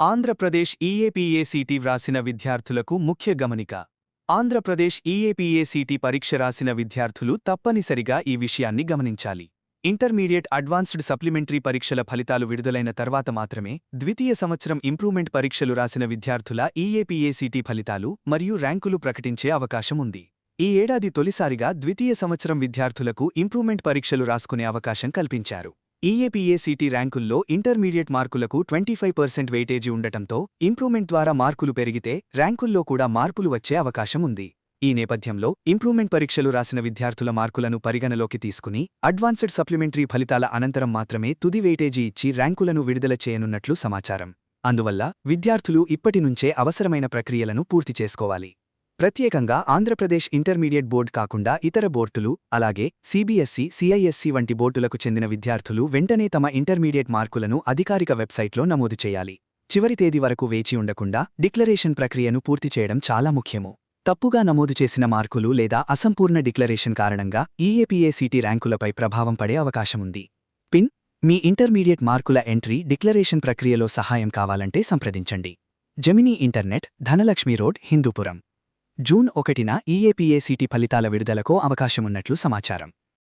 ఆంధ్రప్రదేశ్ ఈఏపీఏసీటీ వ్రాసిన విద్యార్థులకు ముఖ్య గమనిక. ఆంధ్రప్రదేశ్ ఈఏపీఏసీటీ పరీక్ష రాసిన విద్యార్థులు తప్పనిసరిగా ఈ విషయాన్ని గమనించాలి. ఇంటర్మీడియట్ అడ్వాన్స్డ్ సప్లిమెంటరీ పరీక్షల ఫలితాలు విడుదలైన తర్వాత మాత్రమే ద్వితీయ సంవత్సరం ఇంప్రూవ్మెంట్ పరీక్షలు రాసిన విద్యార్థుల ఈఏపీఏసీటీ ఫలితాలు మరియు ర్యాంకులు ప్రకటించే అవకాశం ఉంది. ఈ ఏడాది తొలిసారిగా ద్వితీయ సంవత్సరం విద్యార్థులకు ఇంప్రూవ్మెంట్ పరీక్షలు రాసుకునే అవకాశం కల్పించారు. ఈఏపీఏసీటీ ర్యాంకుల్లో ఇంటర్మీడియట్ మార్కులకు 25% వెయిటేజీ ఉండటంతో ఇంప్రూవ్మెంట్ ద్వారా మార్కులు పెరిగితే ర్యాంకుల్లో కూడా మార్పులు వచ్చే అవకాశం ఉంది. ఈ నేపథ్యంలో ఇంప్రూవ్మెంట్ పరీక్షలు రాసిన విద్యార్థుల మార్కులను పరిగణలోకి తీసుకుని అడ్వాన్స్డ్ సప్లిమెంటరీ ఫలితాల అనంతరం మాత్రమే తుది వెయిటేజీ ఇచ్చి ర్యాంకులను విడుదల చేయనున్నట్లు సమాచారం. అందువల్ల విద్యార్థులు ఇప్పటి నుంచే అవసరమైన ప్రక్రియలను పూర్తి చేసుకోవాలి. ప్రత్యేకంగా ఆంధ్రప్రదేశ్ ఇంటర్మీడియట్ బోర్డు కాకుండా ఇతర బోర్డులు, అలాగే సీబీఎస్ఈ, సిఐఎస్ఈ వంటి బోర్డులకు చెందిన విద్యార్థులు వెంటనే తమ ఇంటర్మీడియట్ మార్కులను అధికారిక వెబ్సైట్లో నమోదు చేయాలి. చివరి తేదీ వరకు వేచి ఉండకుండా డిక్లరేషన్ ప్రక్రియను పూర్తి చేయడం చాలా ముఖ్యము. తప్పుగా నమోదు చేసిన మార్కులు లేదా అసంపూర్ణ డిక్లరేషన్ కారణంగా ఈఏపీఏసీటీ ర్యాంకులపై ప్రభావం పడే అవకాశముంది. పిన్ మీ ఇంటర్మీడియట్ మార్కుల ఎంట్రీ, డిక్లరేషన్ ప్రక్రియలో సహాయం కావాలంటే సంప్రదించండి. Gemini internet, Dhanalakshmi road, Hindupuram. June 1న ఈఏపీఏసీటీ ఫలితాల విడుదలకు అవకాశమున్నట్లు సమాచారం.